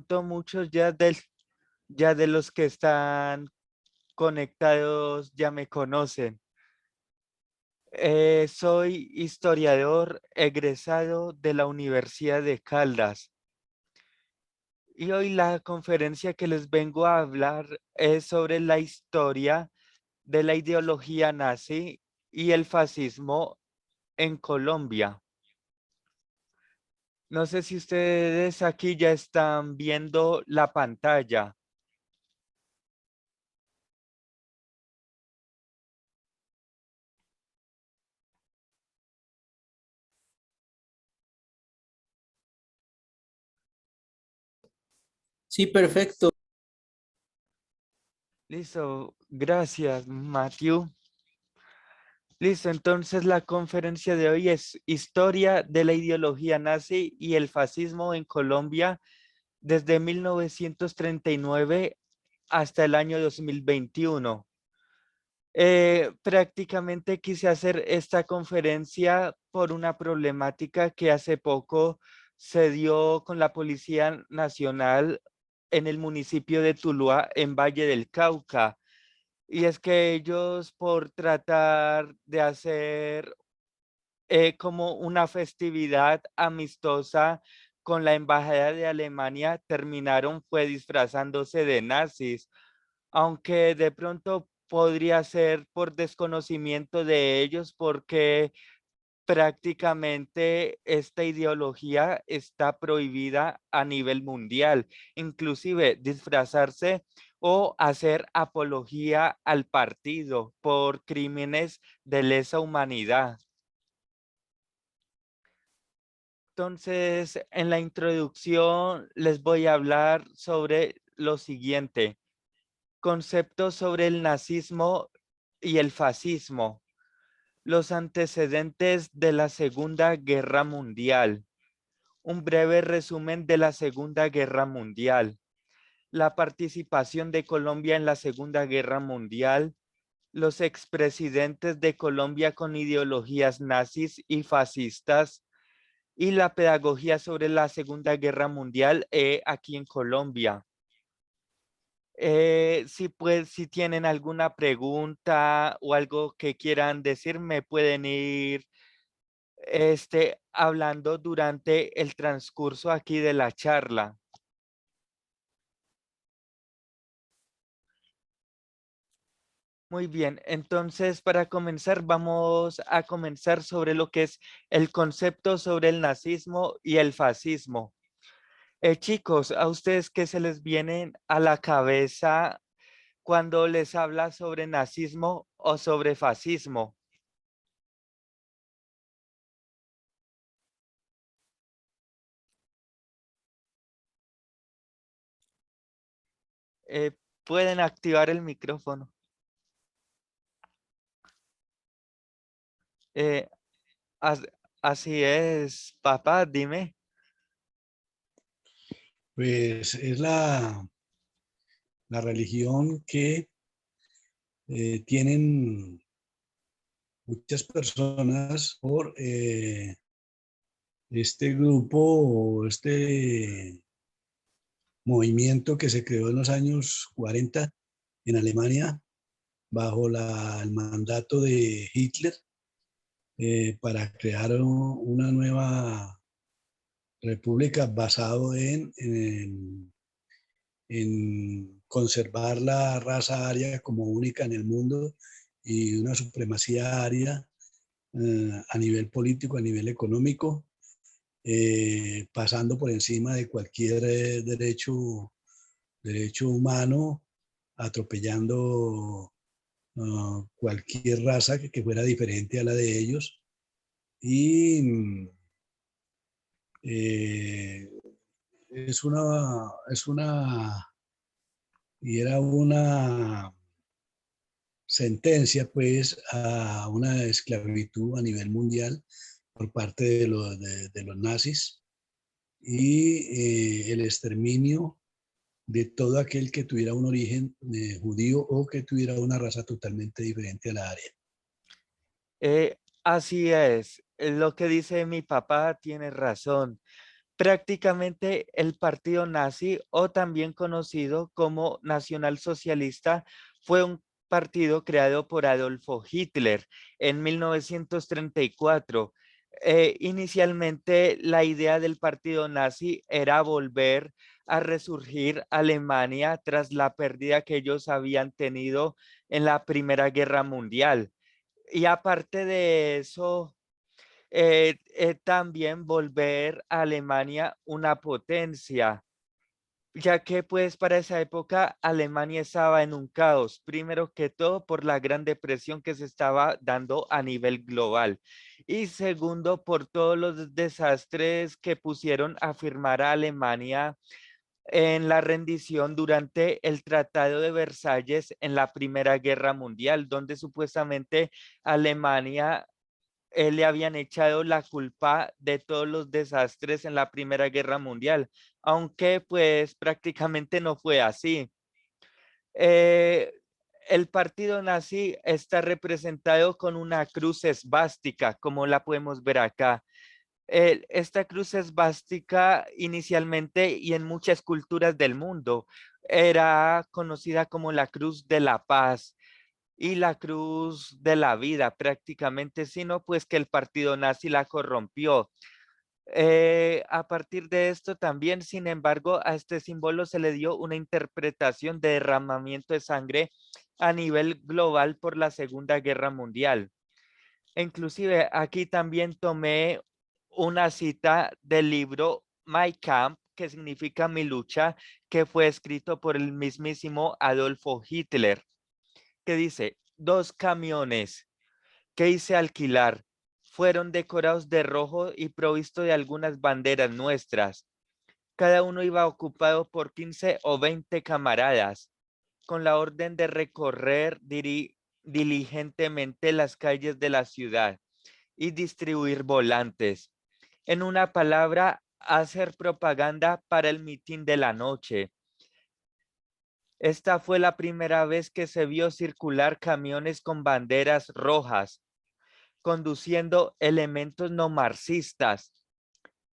pronto muchos ya de los que están conectados ya me conocen. Soy historiador egresado de la Universidad de Caldas y hoy la conferencia que les vengo a hablar es sobre la historia de la ideología nazi y el fascismo en Colombia. No sé si ustedes aquí ya están viendo la pantalla. Sí, perfecto. Listo, gracias, Matthew. Listo, entonces la conferencia de hoy es Historia de la ideología nazi y el fascismo en Colombia desde 1939 hasta el año 2021. Prácticamente quise hacer esta conferencia por una problemática que hace poco se dio con la Policía Nacional en el municipio de Tuluá, en Valle del Cauca. Y es que ellos, por tratar de hacer como una festividad amistosa con la Embajada de Alemania, terminaron fue disfrazándose de nazis, aunque de pronto podría ser por desconocimiento de ellos, porque prácticamente esta ideología está prohibida a nivel mundial, inclusive disfrazarse o hacer apología al partido por crímenes de lesa humanidad. Entonces, en la introducción les voy a hablar sobre lo siguiente: conceptos sobre el nazismo y el fascismo, los antecedentes de la Segunda Guerra Mundial, un breve resumen de la Segunda Guerra Mundial, la participación de Colombia en la Segunda Guerra Mundial, los expresidentes de Colombia con ideologías nazis y fascistas, y la pedagogía sobre la Segunda Guerra Mundial aquí en Colombia. Si tienen alguna pregunta o algo que quieran decir, me pueden ir hablando durante el transcurso aquí de la charla. Muy bien, entonces para comenzar vamos a comenzar sobre lo que es el concepto sobre el nazismo y el fascismo. Chicos, ¿a ustedes qué se les viene a la cabeza cuando les habla sobre nazismo o sobre fascismo? Eh, Pueden activar el micrófono. Eh, as- Así es, papá, dime. Pues es la religión que tienen muchas personas por este grupo o este movimiento que se creó en los años 40 en Alemania bajo el mandato de Hitler para crear una nueva república basado en conservar la raza aria como única en el mundo y una supremacía aria a nivel político, a nivel económico, pasando por encima de cualquier derecho humano, atropellando cualquier raza que fuera diferente a la de ellos. Y eh, era una sentencia pues a una esclavitud a nivel mundial por parte de los nazis y el exterminio de todo aquel que tuviera un origen judío o que tuviera una raza totalmente diferente a la área. Así es, lo que dice mi papá tiene razón. Prácticamente el partido nazi, o también conocido como nacionalsocialista, fue un partido creado por Adolfo Hitler en 1934. Inicialmente la idea del partido nazi era volver a resurgir Alemania tras la pérdida que ellos habían tenido en la Primera Guerra Mundial. Y aparte de eso, también volver a Alemania una potencia, ya que pues para esa época Alemania estaba en un caos, primero que todo por la gran depresión que se estaba dando a nivel global y segundo por todos los desastres que pusieron a firmar a Alemania en la rendición durante el Tratado de Versalles en la Primera Guerra Mundial, donde supuestamente Alemania le habían echado la culpa de todos los desastres en la Primera Guerra Mundial, aunque pues prácticamente no fue así. Eh, el partido nazi está representado con una cruz esvástica, como la podemos ver acá. Esta cruz esvástica inicialmente y en muchas culturas del mundo era conocida como la cruz de la paz y la cruz de la vida prácticamente, sino pues que el partido nazi la corrompió. A partir de esto también, sin embargo, a este símbolo se le dio una interpretación de derramamiento de sangre a nivel global por la Segunda Guerra Mundial. Inclusive aquí también tomé una cita del libro My Camp, que significa mi lucha, que fue escrito por el mismísimo Adolfo Hitler, que dice, 2 camiones que hice alquilar fueron decorados de rojo y provisto de algunas banderas nuestras. Cada uno iba ocupado por 15 o 20 camaradas, con la orden de recorrer diligentemente las calles de la ciudad y distribuir volantes. En una palabra, hacer propaganda para el mitin de la noche. Esta fue la primera vez que se vio circular camiones con banderas rojas, conduciendo elementos no marxistas.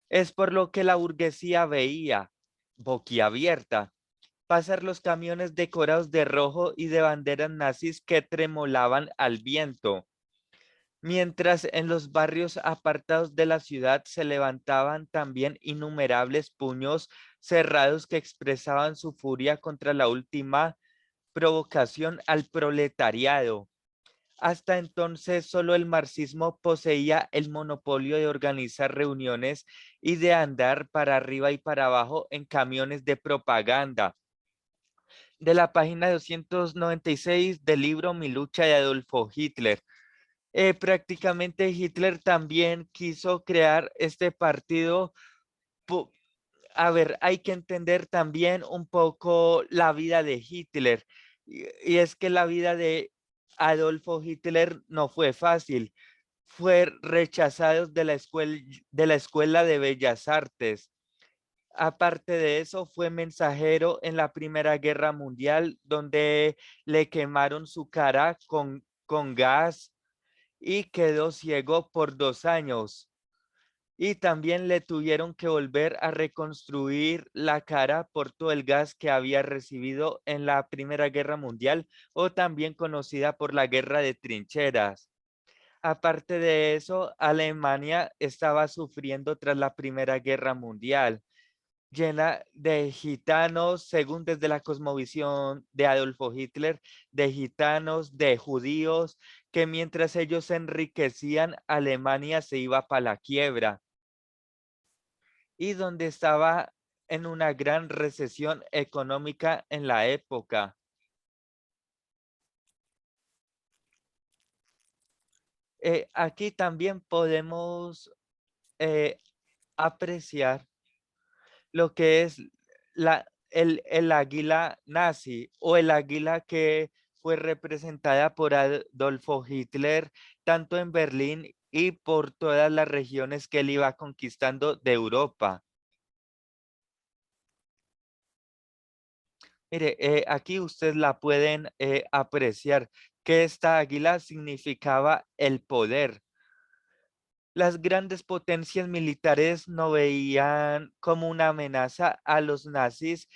Es por lo que la burguesía veía, boquiabierta, pasar los camiones decorados de rojo y de banderas nazis que tremolaban al viento, mientras en los barrios apartados de la ciudad se levantaban también innumerables puños cerrados que expresaban su furia contra la última provocación al proletariado. Hasta entonces, solo el marxismo poseía el monopolio de organizar reuniones y de andar para arriba y para abajo en camiones de propaganda. De la página 296 del libro Mi lucha de Adolfo Hitler. Prácticamente Hitler también quiso crear este partido. A ver, hay que entender también un poco la vida de Hitler. Y es que la vida de Adolfo Hitler no fue fácil. Fue rechazado de la Escuela de Bellas Artes. Aparte de eso, fue mensajero en la Primera Guerra Mundial, donde le quemaron su cara con gas y quedó ciego por 2 años. Y también le tuvieron que volver a reconstruir la cara por todo el gas que había recibido en la Primera Guerra Mundial, o también conocida por la Guerra de Trincheras. Aparte de eso, Alemania estaba sufriendo tras la Primera Guerra Mundial, llena de gitanos, según desde la cosmovisión de Adolfo Hitler, de gitanos, de judíos, que mientras ellos se enriquecían, Alemania se iba para la quiebra y donde estaba en una gran recesión económica en la época. Aquí también podemos eh, apreciar lo que es el águila nazi o el águila que fue representada por Adolfo Hitler tanto en Berlín y por todas las regiones que él iba conquistando de Europa. Mire, aquí ustedes la pueden apreciar que esta águila significaba el poder. Las grandes potencias militares no veían como una amenaza a los nazis,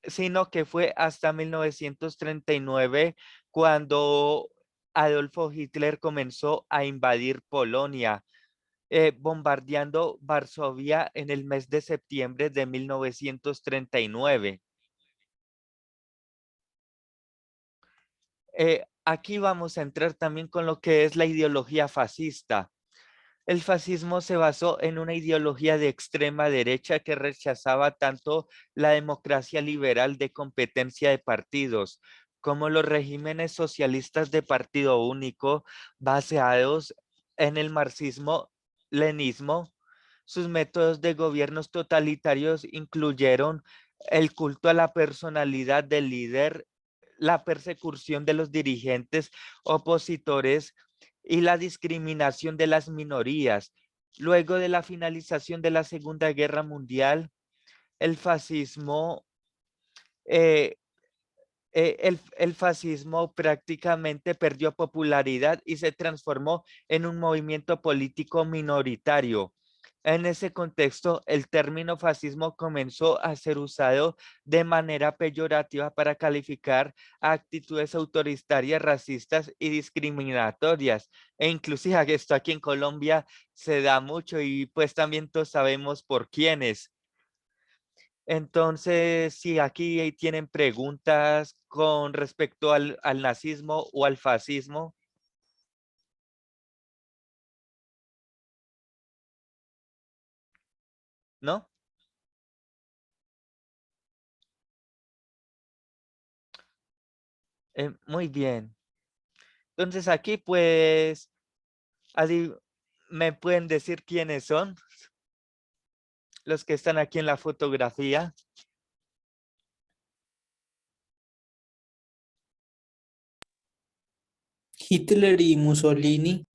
sino que fue hasta 1939 cuando Adolfo Hitler comenzó a invadir Polonia, bombardeando Varsovia en el mes de septiembre de 1939. Aquí vamos a entrar también con lo que es la ideología fascista. El fascismo se basó en una ideología de extrema derecha que rechazaba tanto la democracia liberal de competencia de partidos como los regímenes socialistas de partido único basados en el marxismo-leninismo. Sus métodos de gobiernos totalitarios incluyeron el culto a la personalidad del líder, la persecución de los dirigentes opositores y la discriminación de las minorías. Luego de la finalización de la Segunda Guerra Mundial, el fascismo, eh, el fascismo prácticamente perdió popularidad y se transformó en un movimiento político minoritario. En ese contexto, el término fascismo comenzó a ser usado de manera peyorativa para calificar actitudes autoritarias, racistas y discriminatorias. E inclusive esto aquí en Colombia se da mucho y pues también todos sabemos por quiénes. Entonces, si aquí tienen preguntas con respecto al nazismo o al fascismo, ¿no? Muy bien. Entonces aquí pues, ¿me pueden decir quiénes son los que están aquí en la fotografía? Hitler y Mussolini.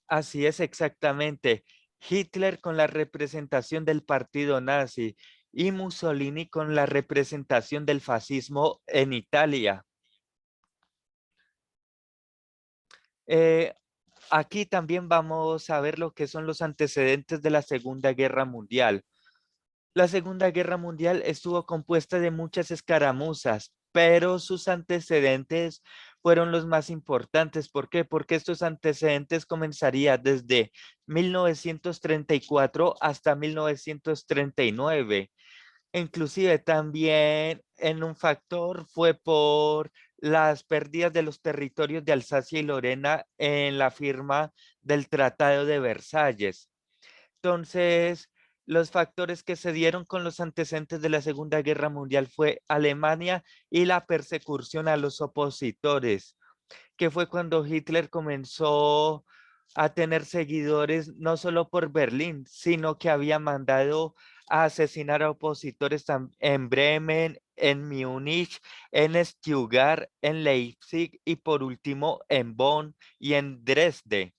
Así es exactamente. Hitler con la representación del partido nazi y Mussolini con la representación del fascismo en Italia. Eh, Aquí también vamos a ver lo que son los antecedentes de la Segunda Guerra Mundial. La Segunda Guerra Mundial estuvo compuesta de muchas escaramuzas, pero sus antecedentes fueron los más importantes. ¿Por qué? Porque estos antecedentes comenzarían desde 1934 hasta 1939. Inclusive también en un factor fue por las pérdidas de los territorios de Alsacia y Lorena en la firma del Tratado de Versalles. Entonces, los factores que se dieron con los antecedentes de la Segunda Guerra Mundial fue Alemania y la persecución a los opositores, que fue cuando Hitler comenzó a tener seguidores no solo por Berlín, sino que había mandado a asesinar a opositores en Bremen, en Múnich, en Stuttgart, en Leipzig y por último en Bonn y en Dresde.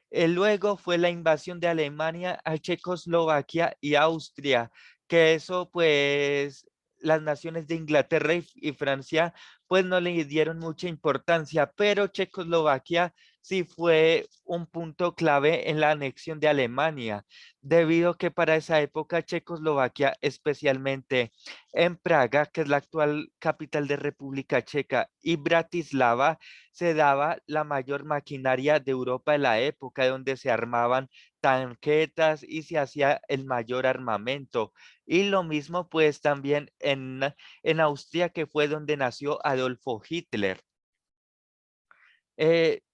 Luego fue la invasión de Alemania a Checoslovaquia y Austria, que eso pues las naciones de Inglaterra y Francia pues no le dieron mucha importancia, pero Checoslovaquia sí fue un punto clave en la anexión de Alemania, debido que para esa época Checoslovaquia, especialmente en Praga, que es la actual capital de República Checa, y Bratislava, se daba la mayor maquinaria de Europa de la época, donde se armaban tanquetas y se hacía el mayor armamento. Y lo mismo pues también en Austria, que fue donde nació Adolfo Hitler.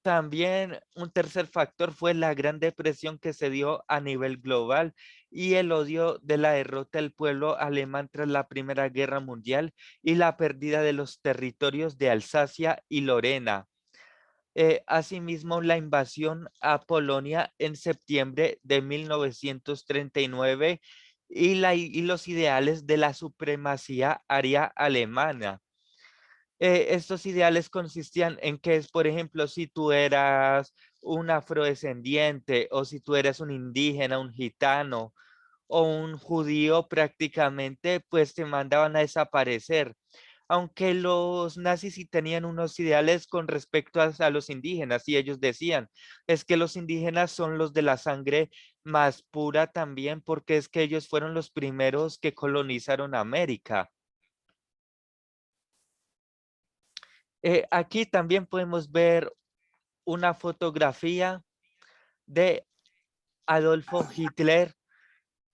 También un tercer factor fue la gran depresión que se dio a nivel global y el odio de la derrota del pueblo alemán tras la Primera Guerra Mundial y la pérdida de los territorios de Alsacia y Lorena. Asimismo, la invasión a Polonia en septiembre de 1939 y los ideales de la supremacía aria alemana. Estos ideales consistían en que, por ejemplo, si tú eras un afrodescendiente o si tú eras un indígena, un gitano o un judío, prácticamente pues te mandaban a desaparecer. aunque los nazis sí tenían unos ideales con respecto a los indígenas, y ellos decían, es que los indígenas son los de la sangre más pura también, porque es que ellos fueron los primeros que colonizaron América. Aquí también podemos ver una fotografía de Adolfo Hitler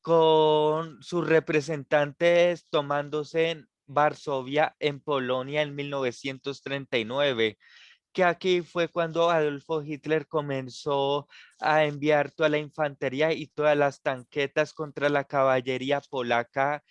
con sus representantes tomándose en Varsovia, en Polonia, en 1939, que aquí fue cuando Adolfo Hitler comenzó a enviar toda la infantería y todas las tanquetas contra la caballería polaca,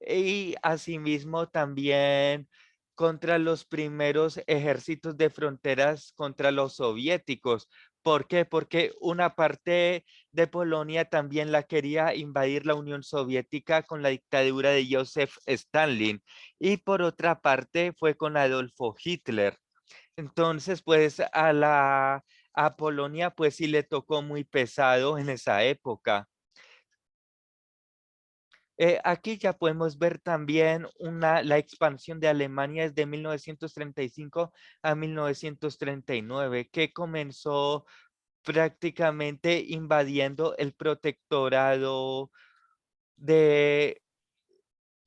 y asimismo también contra los primeros ejércitos de fronteras contra los soviéticos. ¿Por qué? Porque una parte de Polonia también la quería invadir la Unión Soviética con la dictadura de Joseph Stalin, y por otra parte fue con Adolfo Hitler. Entonces, pues a Polonia pues sí le tocó muy pesado en esa época. Aquí ya podemos ver también la expansión de Alemania desde 1935 a 1939, que comenzó prácticamente invadiendo el protectorado de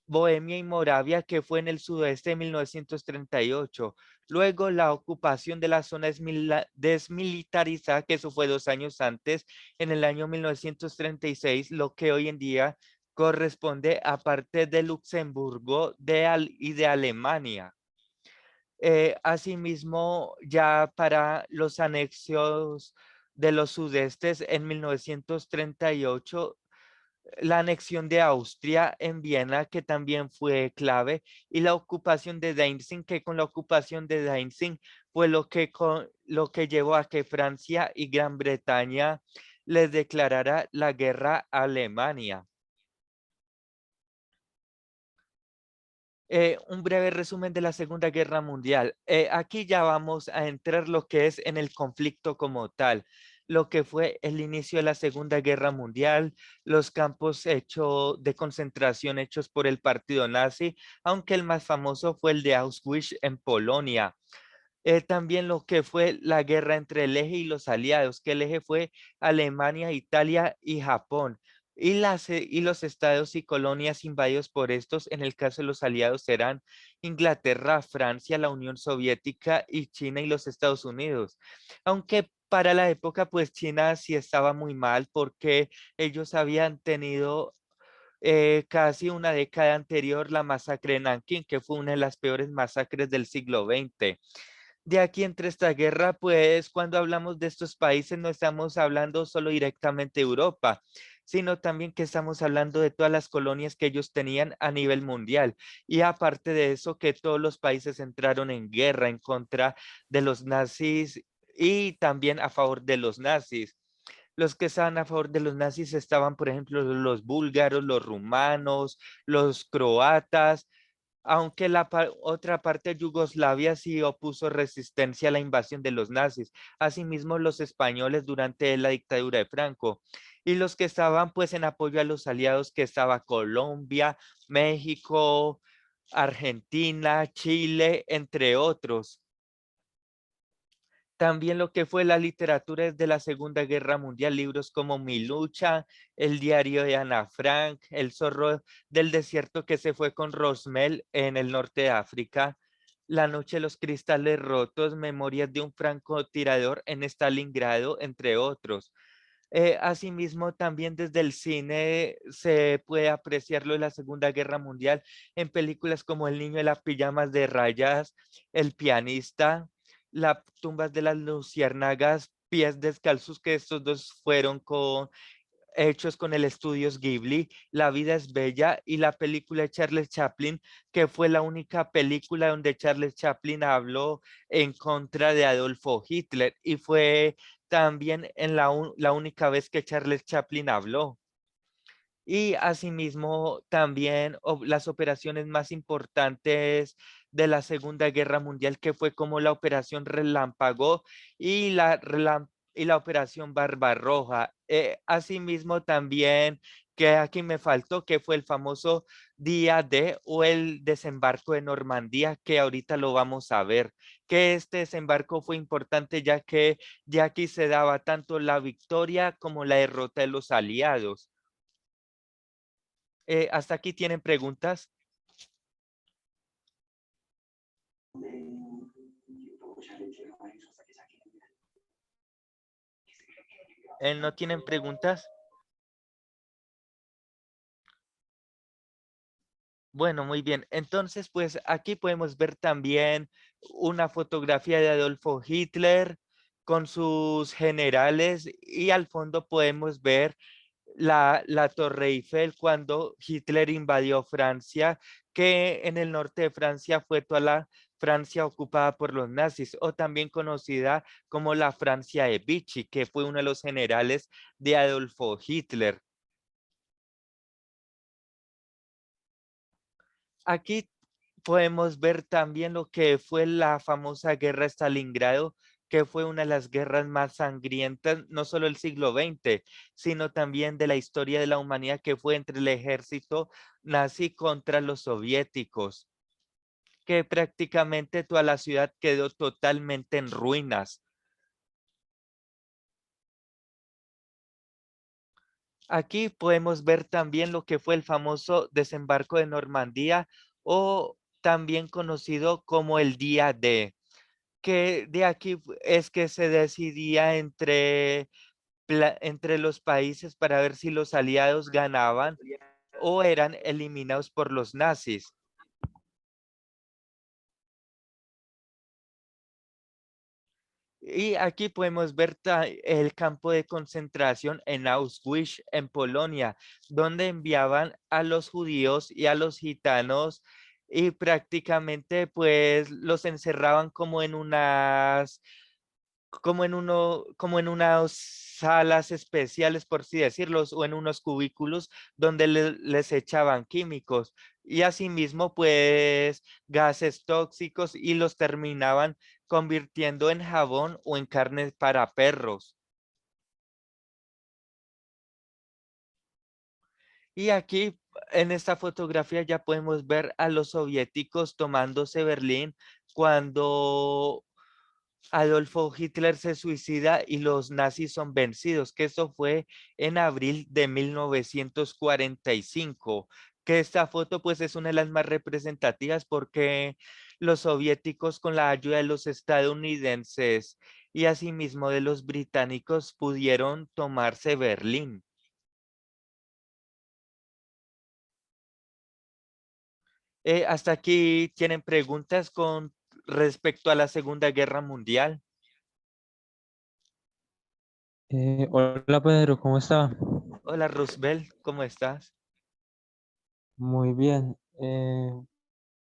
Bohemia y Moravia, que fue en el sudoeste de 1938. Luego la ocupación de la zona desmilitarizada, que eso fue 2 años antes, en el año 1936, lo que hoy en día corresponde a parte de Luxemburgo y de Alemania. Asimismo, ya para los anexios de los sudestes en 1938, la anexión de Austria en Viena, que también fue clave, y la ocupación de Danzig, que con la ocupación de Danzig fue lo que llevó a que Francia y Gran Bretaña les declarara la guerra a Alemania. Un breve resumen de la Segunda Guerra Mundial. Aquí ya vamos a entrar lo que es en el conflicto como tal, lo que fue el inicio de la Segunda Guerra Mundial, los campos de concentración hechos por el partido nazi, aunque el más famoso fue el de Auschwitz en Polonia. También lo que fue la guerra entre el eje y los aliados, que el eje fue Alemania, Italia y Japón. Y los estados y colonias invadidos por estos, en el caso de los aliados, eran Inglaterra, Francia, la Unión Soviética y China y los Estados Unidos. Aunque para la época, pues China sí estaba muy mal porque ellos habían tenido casi una década anterior la masacre de Nankín, que fue una de las peores masacres del siglo XX. De aquí entre esta guerra, pues cuando hablamos de estos países no estamos hablando solo directamente de Europa, sino también que estamos hablando de todas las colonias que ellos tenían a nivel mundial. Y aparte de eso, que todos los países entraron en guerra en contra de los nazis y también a favor de los nazis. Los que estaban a favor de los nazis estaban, por ejemplo, los búlgaros, los rumanos, los croatas, aunque otra parte de Yugoslavia sí opuso resistencia a la invasión de los nazis, asimismo los españoles durante la dictadura de Franco, y los que estaban pues en apoyo a los aliados, que estaba Colombia, México, Argentina, Chile, entre otros. También lo que fue la literatura desde la Segunda Guerra Mundial, libros como Mi lucha, El diario de Ana Frank, El zorro del desierto que se fue con Rosmel en el norte de África, La noche de los cristales rotos, Memorias de un francotirador en Stalingrado, entre otros. Asimismo, también desde el cine se puede apreciar lo de la Segunda Guerra Mundial en películas como El niño de las pijamas de rayas, El pianista, Las tumbas de las luciérnagas, Pies descalzos, que estos dos fueron hechos con el estudios Ghibli, La vida es bella, y la película de Charles Chaplin, que fue la única película donde Charles Chaplin habló en contra de Adolfo Hitler, y fue también en la única vez que Charles Chaplin habló. Y asimismo también las operaciones más importantes de la Segunda Guerra Mundial, que fue como la Operación Relámpago y y la Operación Barbarroja. Asimismo también que aquí me faltó, que fue el famoso día D o el desembarco de Normandía, que ahorita lo vamos a ver, que este desembarco fue importante ya que ya aquí se daba tanto la victoria como la derrota de los aliados. ¿Hasta aquí tienen preguntas? ¿No tienen preguntas? Bueno, muy bien. Entonces, pues aquí podemos ver también una fotografía de Adolfo Hitler con sus generales y al fondo podemos ver la Torre Eiffel cuando Hitler invadió Francia, que en el norte de Francia fue toda la Francia ocupada por los nazis, o también conocida como la Francia de Vichy, que fue uno de los generales de Adolfo Hitler. Aquí podemos ver también lo que fue la famosa guerra de Stalingrado, que fue una de las guerras más sangrientas, no solo del siglo XX, sino también de la historia de la humanidad, que fue entre el ejército nazi contra los soviéticos, que prácticamente toda la ciudad quedó totalmente en ruinas. Aquí podemos ver también lo que fue el famoso desembarco de Normandía o también conocido como el Día D, que de aquí es que se decidía entre los países para ver si los aliados ganaban o eran eliminados por los nazis. Y aquí podemos ver el campo de concentración en Auschwitz, en Polonia, donde enviaban a los judíos y a los gitanos y prácticamente pues los encerraban como en unas salas especiales, por así decirlo, o en unos cubículos donde les echaban químicos y asimismo, pues, gases tóxicos y los terminaban convirtiendo en jabón o en carne para perros. Y aquí en esta fotografía ya podemos ver a los soviéticos tomándose Berlín cuando Adolfo Hitler se suicida y los nazis son vencidos, que eso fue en abril de 1945, que esta foto pues es una de las más representativas porque los soviéticos con la ayuda de los estadounidenses y asimismo de los británicos pudieron tomarse Berlín. Hasta aquí tienen preguntas con respecto a la Segunda Guerra Mundial. Hola Pedro, ¿cómo está? Hola Roosevelt, ¿cómo estás? Muy bien.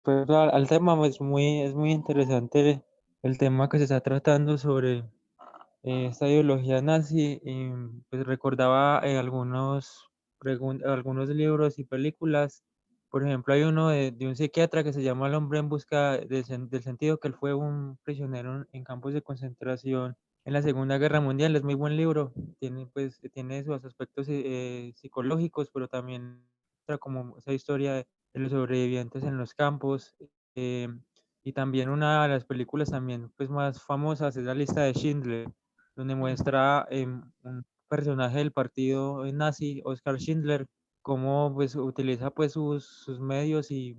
Pues al tema es muy interesante el tema que se está tratando sobre esta ideología nazi y pues recordaba algunos libros y películas. Por ejemplo, hay uno de un psiquiatra que se llama El hombre en busca del sentido, que él fue un prisionero en campos de concentración en la Segunda Guerra Mundial. Es muy buen libro, tiene sus aspectos psicológicos, pero también muestra como esa historia de los sobrevivientes en los campos. eh, y también una de las películas también pues más famosas es La lista de Schindler, donde muestra un personaje del partido nazi, Oskar Schindler, cómo pues utiliza pues sus medios y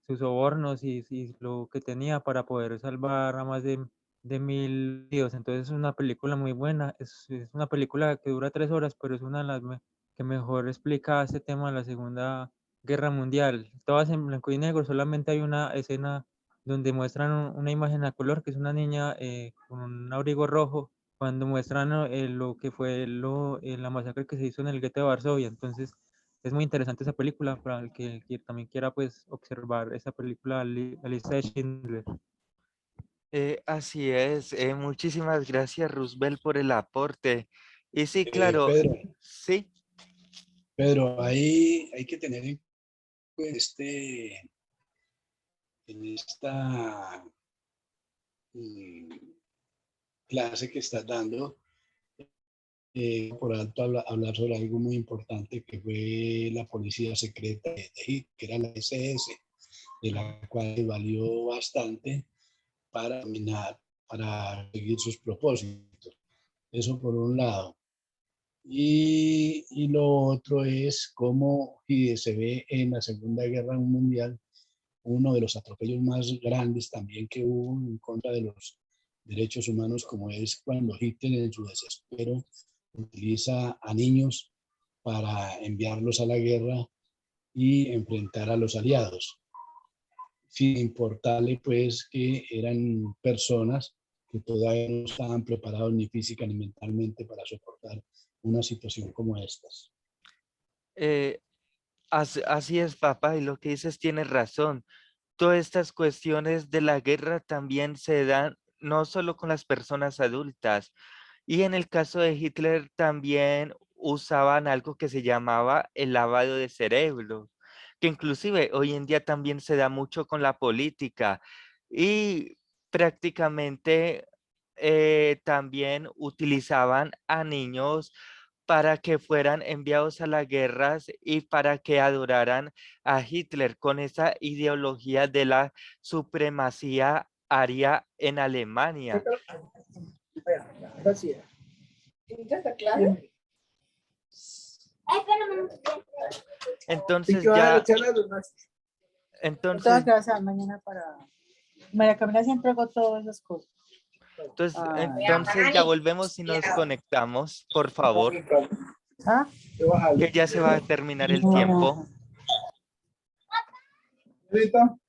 sus sobornos y lo que tenía para poder salvar a más de 1000 judíos. Entonces es una película muy buena, es una película que dura 3 horas, pero es una de las que mejor explica este tema de la Segunda Guerra Mundial. Todas en blanco y negro, solamente hay una escena donde muestran una imagen a color, que es una niña con un abrigo rojo, cuando muestran lo que fue la masacre que se hizo en el gueto de Varsovia. Entonces, es muy interesante esa película para el que también quiera pues observar esa película, La lista de Schindler. Así es. Muchísimas gracias, Roosevelt, por el aporte. Y sí, claro, Pedro, sí. Pedro, ahí hay que tener en cuenta en esta mm, clase que estás dando, por alto hablar sobre algo muy importante que fue la policía secreta de Hitler, que era la SS, de la cual valió bastante para dominar, para seguir sus propósitos. Eso por un lado. Y lo otro es cómo se ve en la Segunda Guerra Mundial uno de los atropellos más grandes también que hubo en contra de los derechos humanos, como es cuando Hitler en su desespero utiliza a niños para enviarlos a la guerra y enfrentar a los aliados, sin importarle pues que eran personas que todavía no estaban preparados ni física ni mentalmente para soportar una situación como estas. Así es, papá, y lo que dices tienes razón. Todas estas cuestiones de la guerra también se dan no solo con las personas adultas, y en el caso de Hitler también usaban algo que se llamaba el lavado de cerebro, que inclusive hoy en día también se da mucho con la política y prácticamente también utilizaban a niños para que fueran enviados a las guerras y para que adoraran a Hitler con esa ideología de la supremacía aria en Alemania. Entonces ya, entonces, mañana para María Camila siempre hago todas esas cosas. entonces ya volvemos y nos conectamos, por favor, ¿Ah? que ya se va a terminar el tiempo. No.